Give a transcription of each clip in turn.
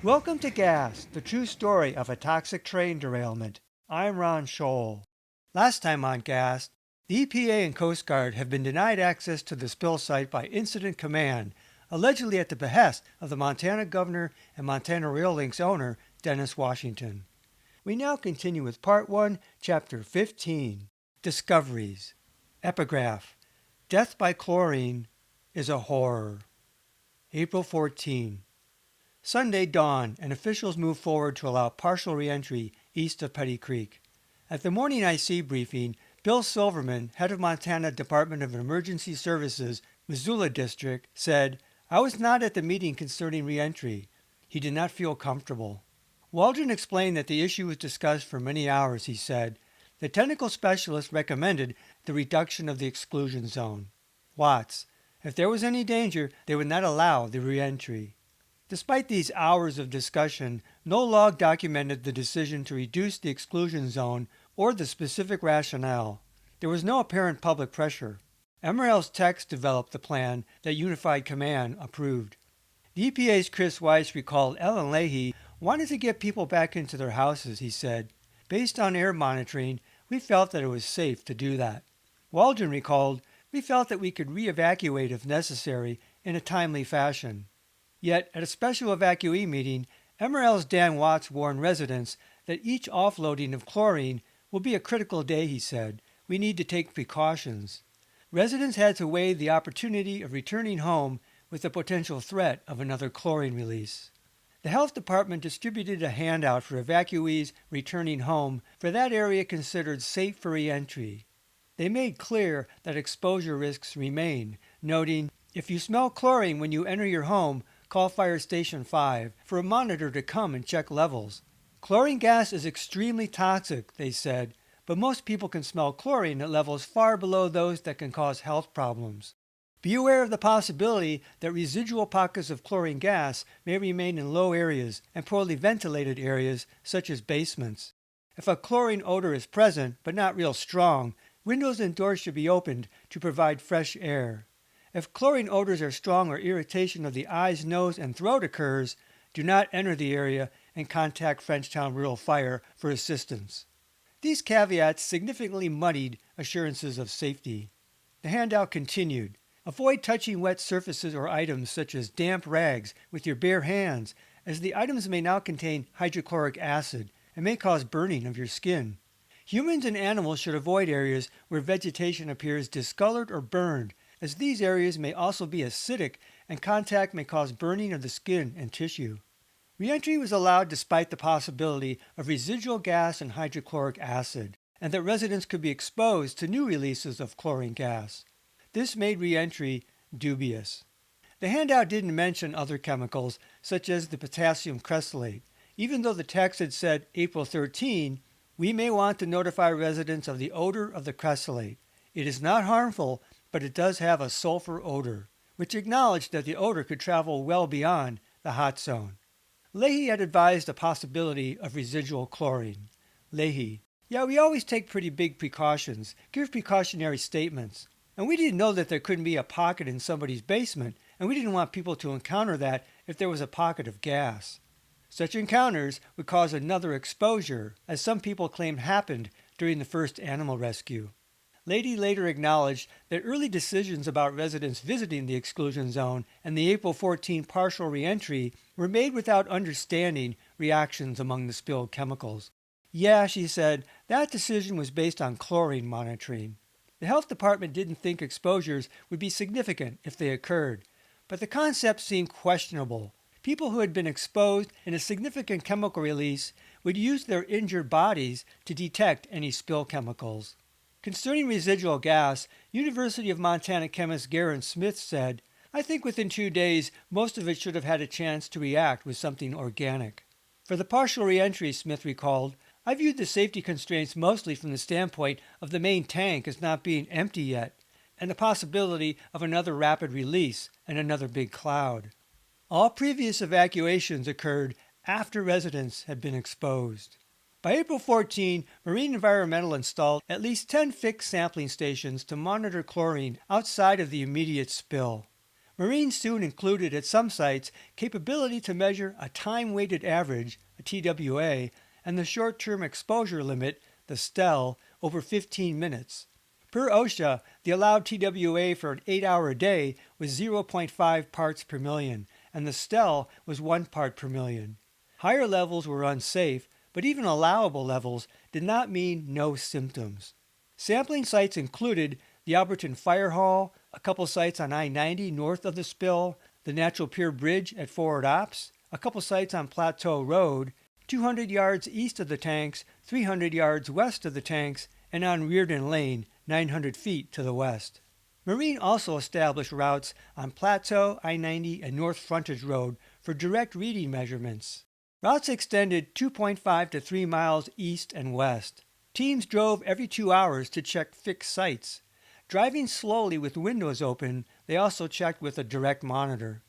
Welcome to Gas, the true story of a toxic train derailment. I'm Ron Scholl. Last time on Gas, the EPA and Coast Guard have been denied access to the spill site by Incident Command, allegedly at the behest of the Montana governor and Montana Rail Link's owner, Dennis Washington. We now continue with Part 1, Chapter 15, Discoveries. Epigraph: Death by chlorine is a horror. April 14. Sunday dawned, and officials moved forward to allow partial reentry east of Petty Creek. At the morning IC briefing, Bill Silverman, head of Montana Department of Emergency Services, Missoula District, said, "I was not at the meeting concerning reentry." He did not feel comfortable. Waldron explained that the issue was discussed for many hours. He said, "The technical specialists recommended the reduction of the exclusion zone." Watts, "If there was any danger, they would not allow the reentry." Despite these hours of discussion, no log documented the decision to reduce the exclusion zone or the specific rationale. There was no apparent public pressure. MRL's techs developed the plan that Unified Command approved. The EPA's Chris Weiss recalled Ellen Leahy wanted to get people back into their houses. He said, "Based on air monitoring, we felt that it was safe to do that." Waldron recalled, "We felt that we could re-evacuate if necessary in a timely fashion." Yet, at a special evacuee meeting, MRL's Dan Watts warned residents that each offloading of chlorine will be a critical day. He said, "We need to take precautions." Residents had to weigh the opportunity of returning home with the potential threat of another chlorine release. The health department distributed a handout for evacuees returning home for that area considered safe for reentry. They made clear that exposure risks remain, noting, "If you smell chlorine when you enter your home, call Fire Station 5 for a monitor to come and check levels." Chlorine gas is extremely toxic, they said, but most people can smell chlorine at levels far below those that can cause health problems. Be aware of the possibility that residual pockets of chlorine gas may remain in low areas and poorly ventilated areas such as basements. If a chlorine odor is present but not real strong, windows and doors should be opened to provide fresh air. If chlorine odors are strong or irritation of the eyes, nose, and throat occurs, do not enter the area and contact Frenchtown Rural Fire for assistance. These caveats significantly muddied assurances of safety. The handout continued. Avoid touching wet surfaces or items such as damp rags with your bare hands, as the items may now contain hydrochloric acid and may cause burning of your skin. Humans and animals should avoid areas where vegetation appears discolored or burned, as these areas may also be acidic and contact may cause burning of the skin and tissue. Reentry was allowed despite the possibility of residual gas and hydrochloric acid, and that residents could be exposed to new releases of chlorine gas. This made reentry dubious. The handout didn't mention other chemicals, such as the potassium cresylate, even though the text had said April 13, "We may want to notify residents of the odor of the cresylate. It is not harmful, but it does have a sulfur odor," which acknowledged that the odor could travel well beyond the hot zone. Leahy had advised the possibility of residual chlorine. Leahy, "Yeah, we always take pretty big precautions, give precautionary statements. And we didn't know that there couldn't be a pocket in somebody's basement, and we didn't want people to encounter that if there was a pocket of gas. Such encounters would cause another exposure, as some people claimed happened during the first animal rescue." Leahy later acknowledged that early decisions about residents visiting the exclusion zone and the April 14 partial reentry were made without understanding reactions among the spilled chemicals. "Yeah," she said, "that decision was based on chlorine monitoring. The health department didn't think exposures would be significant if they occurred, but the concept seemed questionable. People who had been exposed in a significant chemical release would use their injured bodies to detect any spill chemicals." Concerning residual gas, University of Montana chemist Garen Smith said, "I think within 2 days, most of it should have had a chance to react with something organic." For the partial reentry, Smith recalled, "I viewed the safety constraints mostly from the standpoint of the main tank as not being empty yet, and the possibility of another rapid release and another big cloud." All previous evacuations occurred after residents had been exposed. By April 14, Marine Environmental installed at least 10 fixed sampling stations to monitor chlorine outside of the immediate spill. Marines soon included at some sites capability to measure a time-weighted average, a TWA, and the short-term exposure limit, the STEL, over 15 minutes. Per OSHA, the allowed TWA for an 8-hour day was 0.5 parts per million, and the STEL was 1 part per million. Higher levels were unsafe, but even allowable levels did not mean no symptoms. Sampling sites included the Alberton Fire Hall, a couple sites on I-90 north of the spill, the Natural Pier Bridge at Forward Ops, a couple sites on Plateau Road, 200 yards east of the tanks, 300 yards west of the tanks, and on Reardon Lane, 900 feet to the west. Marine also established routes on Plateau, I-90, and North Frontage Road for direct reading measurements. Routes extended 2.5 to 3 miles east and west. Teams drove every 2 hours to check fixed sites. Driving slowly with windows open, they also checked with a direct monitor.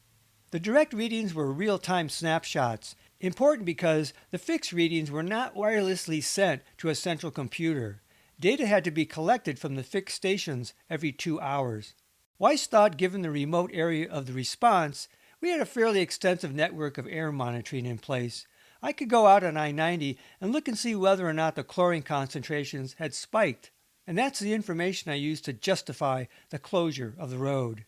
The direct readings were real-time snapshots, important because the fixed readings were not wirelessly sent to a central computer. Data had to be collected from the fixed stations every 2 hours. Weiss thought, given the remote area of the response, we had a fairly extensive network of air monitoring in place. I could go out on I-90 and look and see whether or not the chlorine concentrations had spiked, and that's the information I used to justify the closure of the road.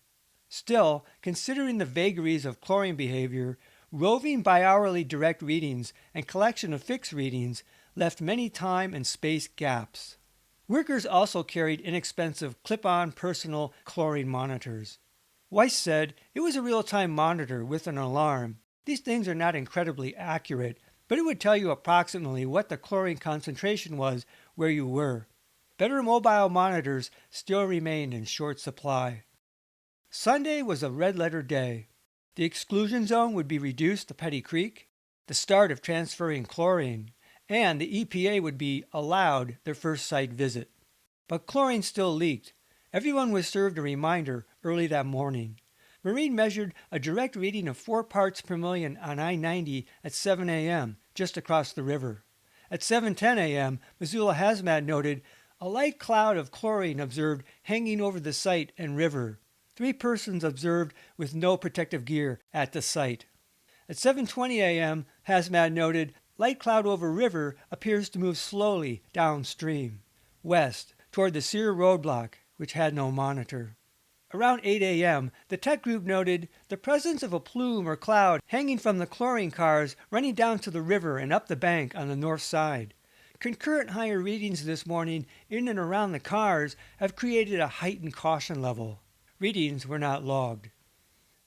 Still, considering the vagaries of chlorine behavior, roving bi-hourly direct readings and collection of fixed readings left many time and space gaps. Workers also carried inexpensive clip-on personal chlorine monitors. Weiss said it was a real-time monitor with an alarm. These things are not incredibly accurate, but it would tell you approximately what the chlorine concentration was where you were. Better mobile monitors still remained in short supply. Sunday was a red-letter day. The exclusion zone would be reduced to Petty Creek, the start of transferring chlorine, and the EPA would be allowed their first site visit. But chlorine still leaked. Everyone was served a reminder early that morning. Marine measured a direct reading of 4 parts per million on I-90 at 7 a.m., just across the river. At 7:10 a.m., Missoula Hazmat noted a light cloud of chlorine observed hanging over the site and river. 3 persons observed with no protective gear at the site. At 7:20 a.m., Hazmat noted light cloud over river appears to move slowly downstream, west, toward the Sear roadblock, which had no monitor. Around 8 a.m., the tech group noted the presence of a plume or cloud hanging from the chlorine cars running down to the river and up the bank on the north side. Concurrent higher readings this morning in and around the cars have created a heightened caution level. Readings were not logged.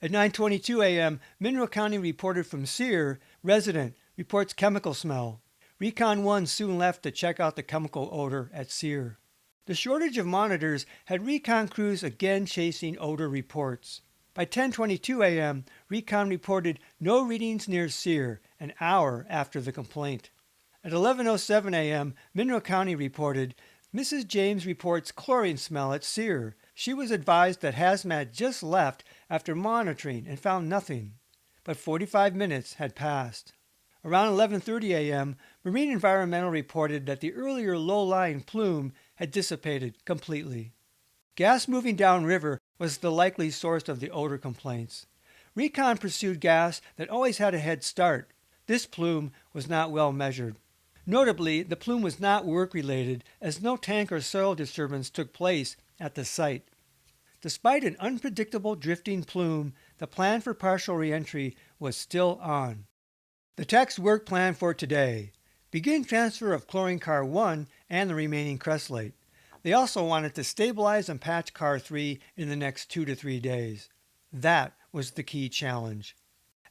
At 9:22 a.m., Mineral County reported from Sear, resident, reports chemical smell. Recon 1 soon left to check out the chemical odor at Sear. The shortage of monitors had recon crews again chasing odor reports. By 10:22 a.m., recon reported no readings near Sear, an hour after the complaint. At 11:07 a.m., Mineral County reported, Mrs. James reports chlorine smell at Sear. She was advised that Hazmat just left after monitoring and found nothing. But 45 minutes had passed. Around 11:30 a.m., Marine Environmental reported that the earlier low-lying plume had dissipated completely. Gas moving downriver was the likely source of the odor complaints. Recon pursued gas that always had a head start. This plume was not well measured. Notably, the plume was not work-related, as no tank or soil disturbance took place at the site. Despite an unpredictable drifting plume, the plan for partial reentry was still on. The tech's work plan for today: begin transfer of chlorine car 1 and the remaining Crestlate. They also wanted to stabilize and patch car 3 in the next 2 to 3 days. That was the key challenge.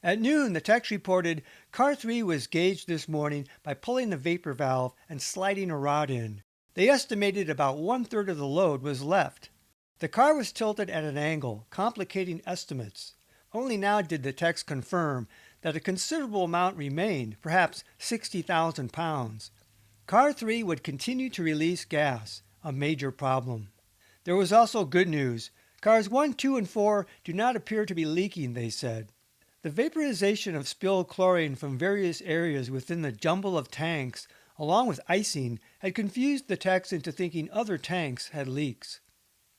At noon, the techs reported car 3 was gauged this morning by pulling the vapor valve and sliding a rod in. They estimated about 1/3 of the load was left. The car was tilted at an angle, complicating estimates. Only now did the techs confirm that a considerable amount remained, perhaps 60,000 pounds. Car 3 would continue to release gas, a major problem. There was also good news. Cars 1, 2, and 4 do not appear to be leaking, they said. The vaporization of spilled chlorine from various areas within the jumble of tanks, along with icing, had confused the techs into thinking other tanks had leaks.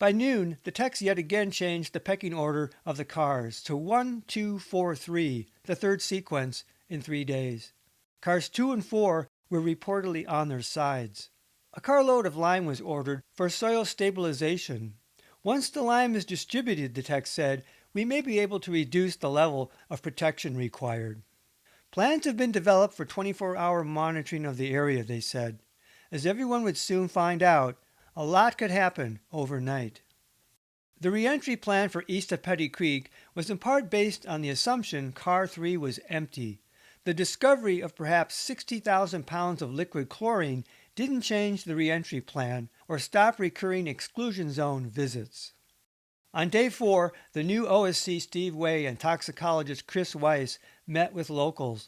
By noon, the techs yet again changed the pecking order of the cars to 1, 2, 4, 3, the third sequence, in 3 days. Cars 2 and 4 were reportedly on their sides. A carload of lime was ordered for soil stabilization. Once the lime is distributed, the tech said, we may be able to reduce the level of protection required. Plans have been developed for 24-hour monitoring of the area, they said. As everyone would soon find out, a lot could happen overnight. The reentry plan for east of Petty Creek was in part based on the assumption Car 3 was empty. The discovery of perhaps 60,000 pounds of liquid chlorine didn't change the reentry plan or stop recurring exclusion zone visits. On day 4, the new OSC Steve Way and toxicologist Chris Weiss met with locals.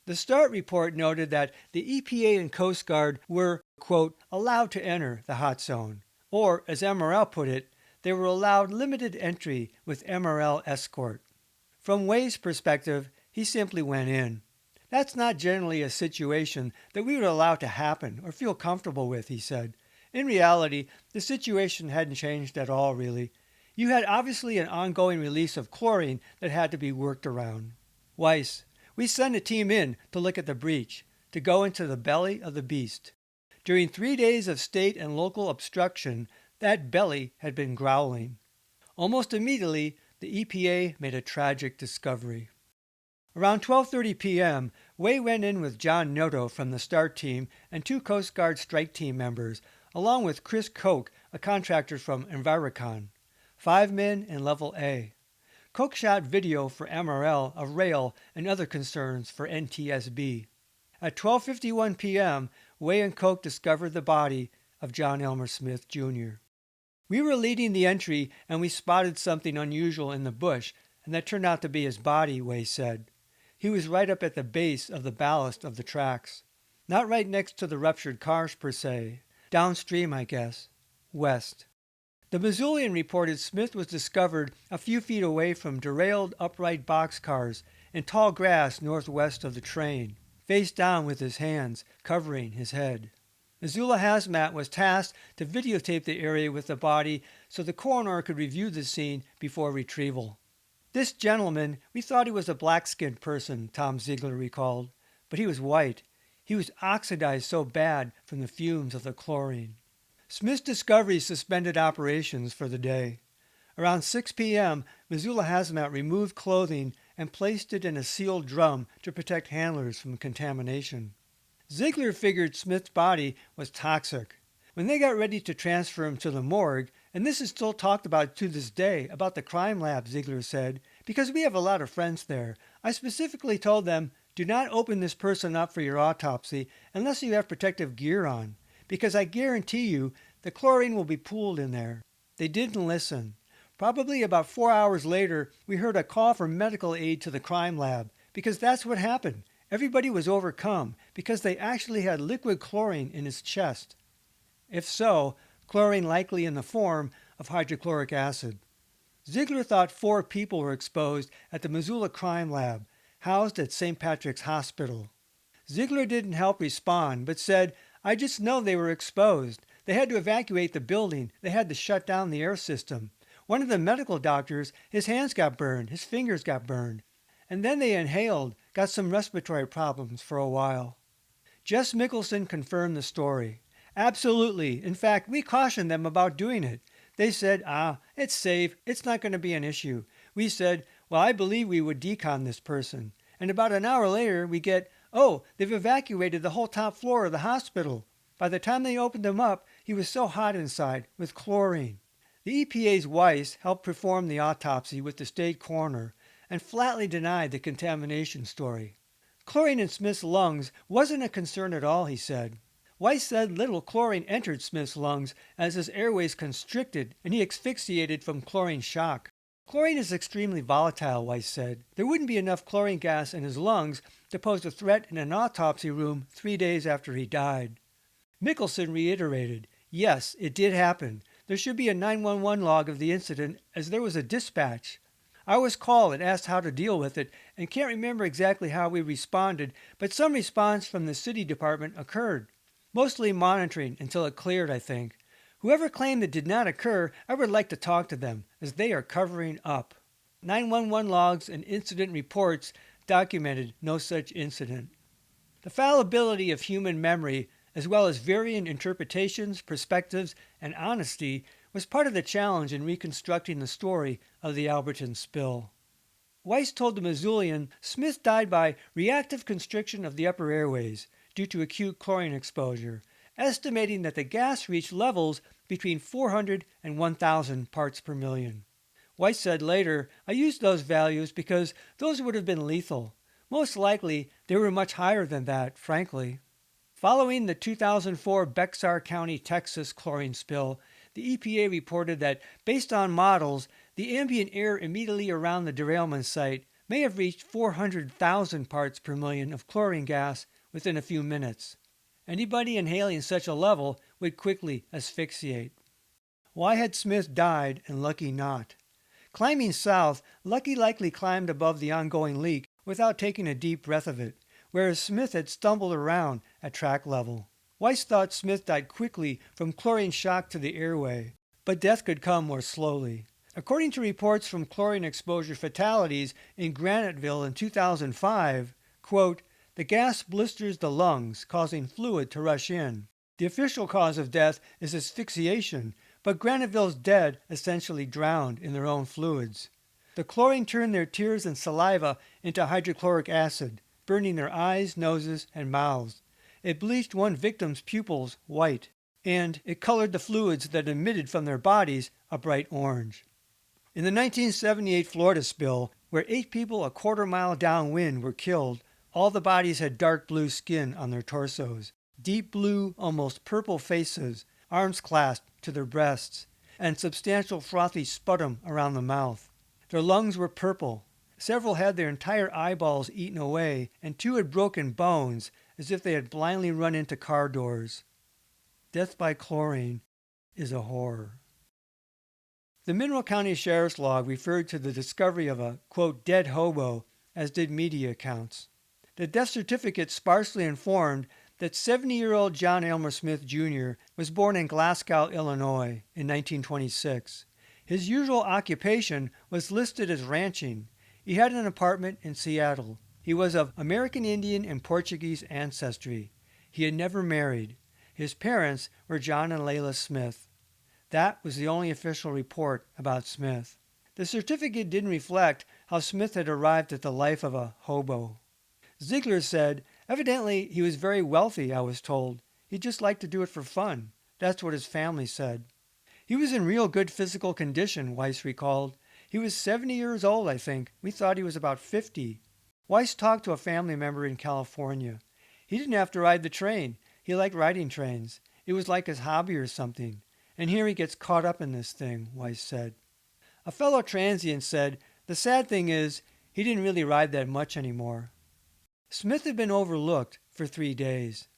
The START report noted that the EPA and Coast Guard were, quote, allowed to enter the hot zone. Or, as MRL put it, they were allowed limited entry with MRL escort. From Weiss' perspective, he simply went in. That's not generally a situation that we would allow to happen or feel comfortable with, he said. In reality, the situation hadn't changed at all, really. You had obviously an ongoing release of chlorine that had to be worked around. Weiss: we sent a team in to look at the breach, to go into the belly of the beast. During 3 days of state and local obstruction, that belly had been growling. Almost immediately, the EPA made a tragic discovery. Around 12:30 p.m., Way went in with John Noto from the START team and 2 Coast Guard strike team members, along with Chris Koch, a contractor from Envirocon. 5 men in Level A. Koch shot video for MRL of rail and other concerns for NTSB. At 12:51 p.m., Way and Koch discovered the body of John Elmer Smith, Jr. We were leading the entry and we spotted something unusual in the bush, and that turned out to be his body, Way said. He was right up at the base of the ballast of the tracks. Not right next to the ruptured cars per se. Downstream, I guess. West. The Missoulian reported Smith was discovered a few feet away from derailed upright boxcars in tall grass northwest of the train, face down with his hands covering his head. Missoula Hazmat was tasked to videotape the area with the body so the coroner could review the scene before retrieval. This gentleman, we thought he was a black-skinned person, Tom Ziegler recalled, but he was white. He was oxidized so bad from the fumes of the chlorine. Smith's discovery suspended operations for the day. Around 6 p.m., Missoula Hazmat removed clothing and placed it in a sealed drum to protect handlers from contamination. Ziegler figured Smith's body was toxic. When they got ready to transfer him to the morgue, and this is still talked about to this day, about the crime lab, Ziegler said, because we have a lot of friends there, I specifically told them, do not open this person up for your autopsy unless you have protective gear on, because I guarantee you the chlorine will be pooled in there. They didn't listen. Probably about 4 hours later, we heard a call for medical aid to the crime lab, because that's what happened. Everybody was overcome because they actually had liquid chlorine in his chest. If so, chlorine likely in the form of hydrochloric acid. Ziegler thought 4 people were exposed at the Missoula Crime Lab, housed at St. Patrick's Hospital. Ziegler didn't help respond, but said, I just know they were exposed. They had to evacuate the building. They had to shut down the air system. One of the medical doctors, his hands got burned, his fingers got burned. And then they inhaled, got some respiratory problems for a while. Jess Mickelson confirmed the story. Absolutely. In fact, we cautioned them about doing it. They said, it's safe. It's not going to be an issue. We said, well, I believe we would decon this person. And about an hour later, we get, they've evacuated the whole top floor of the hospital. By the time they opened him up, he was so hot inside with chlorine. The EPA's Weiss helped perform the autopsy with the state coroner and flatly denied the contamination story. Chlorine in Smith's lungs wasn't a concern at all, he said. Weiss said little chlorine entered Smith's lungs as his airways constricted and he asphyxiated from chlorine shock. Chlorine is extremely volatile, Weiss said. There wouldn't be enough chlorine gas in his lungs to pose a threat in an autopsy room 3 days after he died. Mickelson reiterated, yes, it did happen. There should be a 911 log of the incident as there was a dispatch. I was called and asked how to deal with it and can't remember exactly how we responded, but some response from the city department occurred. Mostly monitoring until it cleared, I think. Whoever claimed it did not occur, I would like to talk to them, as they are covering up. 911 logs and incident reports documented no such incident. The fallibility of human memory, as well as varying interpretations, perspectives, and honesty, was part of the challenge in reconstructing the story of the Alberton spill. Weiss told the Missoulian Smith died by reactive constriction of the upper airways due to acute chlorine exposure, estimating that the gas reached levels between 400 and 1,000 parts per million. Weiss said later, "I used those values because those would have been lethal. Most likely, they were much higher than that, frankly." Following the 2004 Bexar County, Texas chlorine spill, the EPA reported that, based on models, the ambient air immediately around the derailment site may have reached 400,000 parts per million of chlorine gas within a few minutes. Anybody inhaling such a level would quickly asphyxiate. Why had Smith died and Lucky not? Climbing south, Lucky likely climbed above the ongoing leak without taking a deep breath of it, whereas Smith had stumbled around at track level. Weiss thought Smith died quickly from chlorine shock to the airway, but death could come more slowly. According to reports from chlorine exposure fatalities in Graniteville in 2005, quote, "The gas blisters the lungs, causing fluid to rush in. The official cause of death is asphyxiation, but Graniteville's dead essentially drowned in their own fluids. The chlorine turned their tears and saliva into hydrochloric acid, burning their eyes, noses, and mouths. It bleached one victim's pupils white, and it colored the fluids that emitted from their bodies a bright orange." In the 1978 Florida spill, where 8 people a quarter-mile downwind were killed, all the bodies had dark blue skin on their torsos, deep blue, almost purple faces, arms clasped to their breasts, and substantial frothy sputum around the mouth. Their lungs were purple. Several had their entire eyeballs eaten away, and 2 had broken bones, as if they had blindly run into car doors. Death by chlorine is a horror. The Mineral County Sheriff's log referred to the discovery of a, quote, "dead hobo," as did media accounts. The death certificate sparsely informed that 70-year-old John Elmer Smith, Jr. was born in Glasgow, Illinois, in 1926. His usual occupation was listed as ranching. He had an apartment in Seattle. He was of American Indian and Portuguese ancestry. He had never married. His parents were John and Layla Smith. That was the only official report about Smith. The certificate didn't reflect how Smith had arrived at the life of a hobo. Ziegler said, "Evidently he was very wealthy, I was told. He just liked to do it for fun." That's what his family said. He was in real good physical condition, Weiss recalled. He was 70 years old, I think. We thought he was about 50. Weiss talked to a family member in California. He didn't have to ride the train. He liked riding trains. It was like his hobby or something. And here he gets caught up in this thing, Weiss said. A fellow transient said, "The sad thing is, he didn't really ride that much anymore." Smith had been overlooked for 3 days.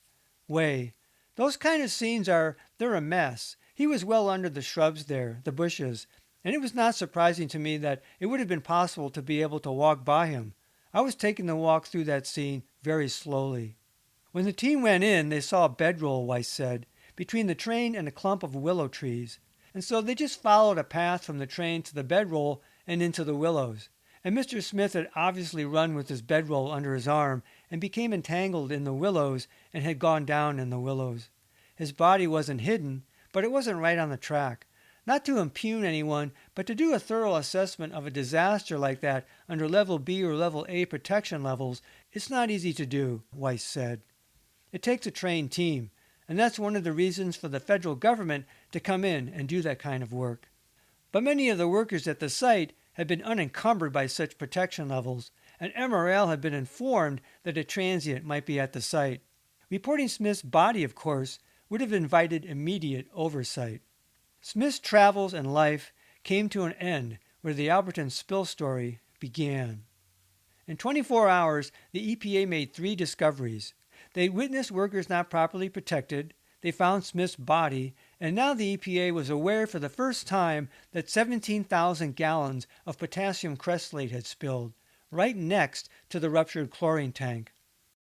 Those kind of scenes they're a mess. He was well under the shrubs there, the bushes, and it was not surprising to me that it would have been possible to be able to walk by him. I was taking the walk through that scene very slowly. When the team went in, they saw a bedroll, Weiss said, between the train and a clump of willow trees, and so they just followed a path from the train to the bedroll and into the willows. And Mr. Smith had obviously run with his bedroll under his arm and became entangled in the willows and had gone down in the willows. His body wasn't hidden, but it wasn't right on the track. Not to impugn anyone, but to do a thorough assessment of a disaster like that under Level B or Level A protection levels, it's not easy to do, Weiss said. It takes a trained team, and that's one of the reasons for the federal government to come in and do that kind of work. But many of the workers at the site had been unencumbered by such protection levels, and MRL had been informed that a transient might be at the site. Reporting Smith's body, of course, would have invited immediate oversight. Smith's travels and life came to an end where the Alberton spill story began. In 24 hours, the EPA made 3 discoveries. They witnessed workers not properly protected, they found Smith's body, and now the EPA was aware for the first time that 17,000 gallons of potassium cressolate had spilled, right next to the ruptured chlorine tank.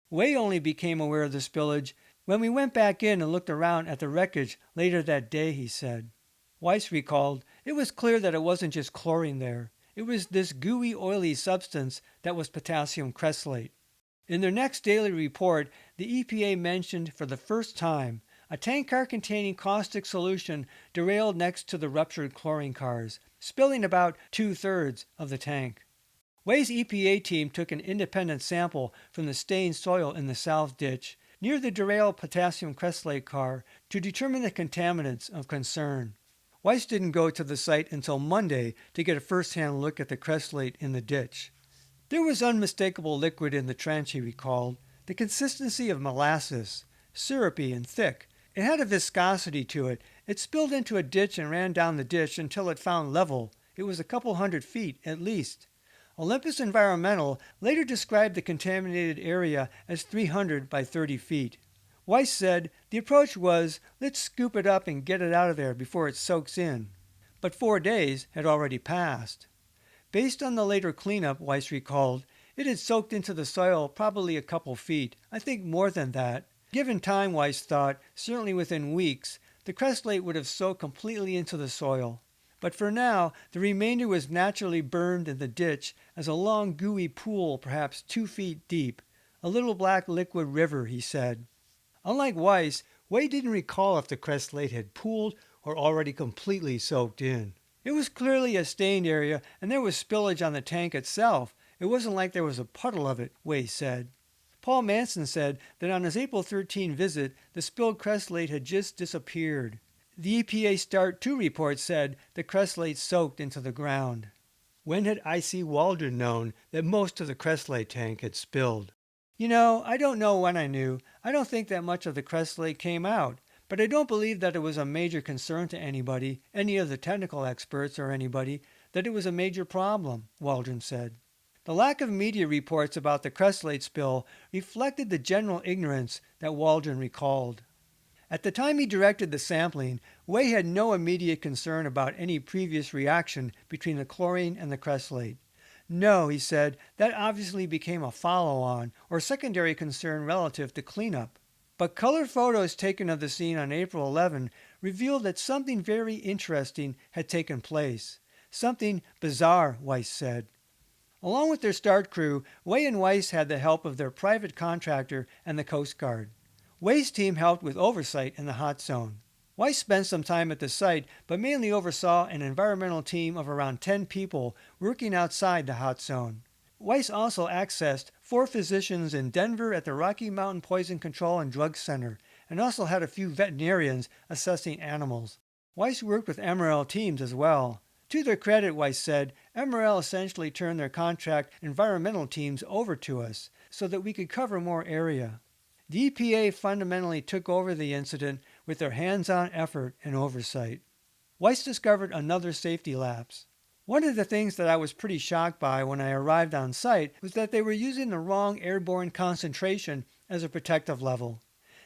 Way only became aware of the spillage When we went back in and looked around at the wreckage later that day, he said. Weiss recalled, it was clear that it wasn't just chlorine there. It was this gooey, oily substance that was potassium cresslate. In their next daily report, the EPA mentioned for the first time a tank car containing caustic solution derailed next to the ruptured chlorine cars, spilling about 2/3 of the tank. Weiss' EPA team took an independent sample from the stained soil in the south ditch near the derailed potassium cresslate car to determine the contaminants of concern. Weiss didn't go to the site until Monday to get a first-hand look at the cresslate in the ditch. There was unmistakable liquid in the trench, he recalled, the consistency of molasses, syrupy and thick. It had a viscosity to it. It spilled into a ditch and ran down the ditch until it found level. It was a couple 100 feet at least. Olympus Environmental later described the contaminated area as 300 by 30 feet. Weiss said the approach was, let's scoop it up and get it out of there before it soaks in. But 4 days had already passed. Based on the later cleanup, Weiss recalled, it had soaked into the soil probably a couple feet, I think more than that. Given time, Weiss thought, certainly within weeks, the cresslate would have soaked completely into the soil. But for now, the remainder was naturally burned in the ditch as a long gooey pool perhaps 2 feet deep, a little black liquid river, he said. Unlike Weiss, Way didn't recall if the cresslate had pooled or already completely soaked in. It was clearly a stained area, and there was spillage on the tank itself. It wasn't like there was a puddle of it, Way said. Paul Manson said that on his April 13 visit, the spilled cresslate had just disappeared. The EPA Start 2 report said the cresslate soaked into the ground. When had I.C. Waldron known that most of the cresslate tank had spilled? I don't know when I knew. I don't think that much of the cresslate came out. But I don't believe that it was a major concern to anybody, any of the technical experts or anybody, that it was a major problem, Waldron said. The lack of media reports about the cresslate spill reflected the general ignorance that Waldron recalled. At the time he directed the sampling, Way had no immediate concern about any previous reaction between the chlorine and the cresslate. No, he said, that obviously became a follow-on or secondary concern relative to cleanup. But color photos taken of the scene on April 11 revealed that something very interesting had taken place. Something bizarre, Weiss said. Along with their start crew, Way and Weiss had the help of their private contractor and the Coast Guard. Way's team helped with oversight in the hot zone. Weiss spent some time at the site, but mainly oversaw an environmental team of around 10 people working outside the hot zone. Weiss also accessed 4 physicians in Denver at the Rocky Mountain Poison Control and Drug Center, and also had a few veterinarians assessing animals. Weiss worked with MRL teams as well. To their credit, Weiss said, MRL essentially turned their contract environmental teams over to us so that we could cover more area. The EPA fundamentally took over the incident with their hands-on effort and oversight. Weiss discovered another safety lapse. One of the things that I was pretty shocked by when I arrived on site was that they were using the wrong airborne concentration as a protective level.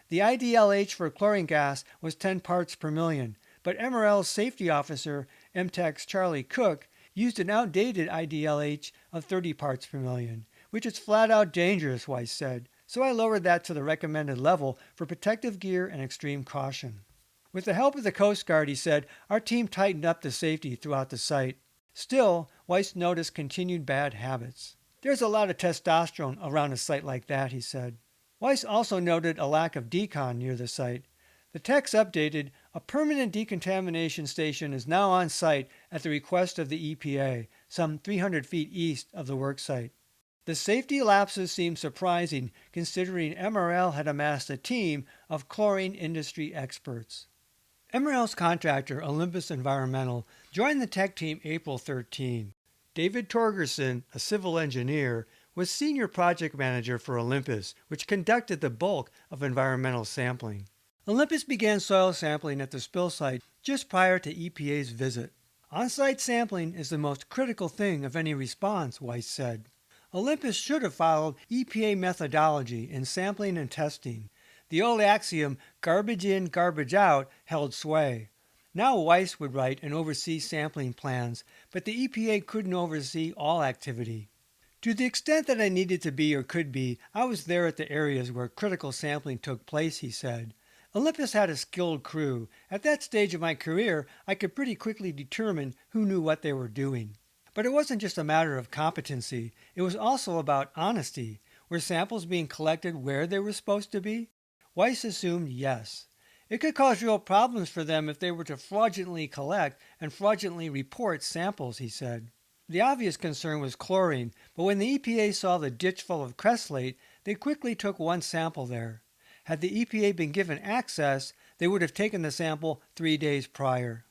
The IDLH for chlorine gas was 10 parts per million, but MRL's safety officer, MTEC's Charlie Cook, used an outdated IDLH of 30 parts per million, which is flat out dangerous, Weiss said, so I lowered that to the recommended level for protective gear and extreme caution. With the help of the Coast Guard, he said, our team tightened up the safety throughout the site. Still, Weiss noticed continued bad habits. There's a lot of testosterone around a site like that, he said. Weiss also noted a lack of decon near the site. The text updated, a permanent decontamination station is now on site at the request of the EPA, some 300 feet east of the worksite. The safety lapses seem surprising considering MRL had amassed a team of chlorine industry experts. MRL's contractor, Olympus Environmental, joined the tech team April 13. David Torgerson, a civil engineer, was senior project manager for Olympus, which conducted the bulk of environmental sampling. Olympus began soil sampling at the spill site just prior to EPA's visit. On-site sampling is the most critical thing of any response, Weiss said. Olympus should have followed EPA methodology in sampling and testing. The old axiom, garbage in, garbage out, held sway. Now Weiss would write and oversee sampling plans, but the EPA couldn't oversee all activity. To the extent that I needed to be or could be, I was there at the areas where critical sampling took place, he said. Olympus had a skilled crew. At that stage of my career, I could pretty quickly determine who knew what they were doing. But it wasn't just a matter of competency, it was also about honesty. Were samples being collected where they were supposed to be? Weiss assumed yes. It could cause real problems for them if they were to fraudulently collect and fraudulently report samples, he said. The obvious concern was chlorine, but when the EPA saw the ditch full of cresslate, they quickly took one sample there. Had the EPA been given access, they would have taken the sample 3 days prior.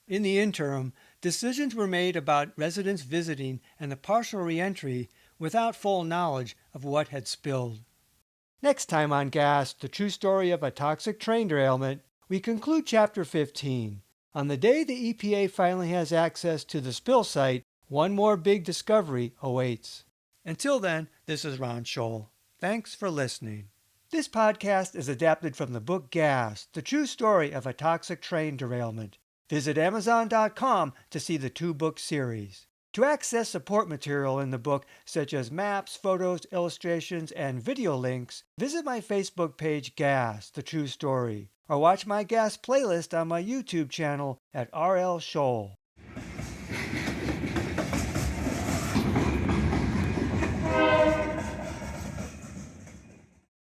In the interim, decisions were made about residents visiting and the partial reentry without full knowledge of what had spilled. Next time on Gas, the true story of a toxic train derailment, we conclude Chapter 15. On the day the EPA finally has access to the spill site, one more big discovery awaits. Until then, this is Ron Scholl. Thanks for listening. This podcast is adapted from the book Gas, the true story of a toxic train derailment. Visit Amazon.com to see the 2-book series. To access support material in the book, such as maps, photos, illustrations, and video links, visit my Facebook page Gas, the true story, or watch my Gas playlist on my YouTube channel at RL Scholl.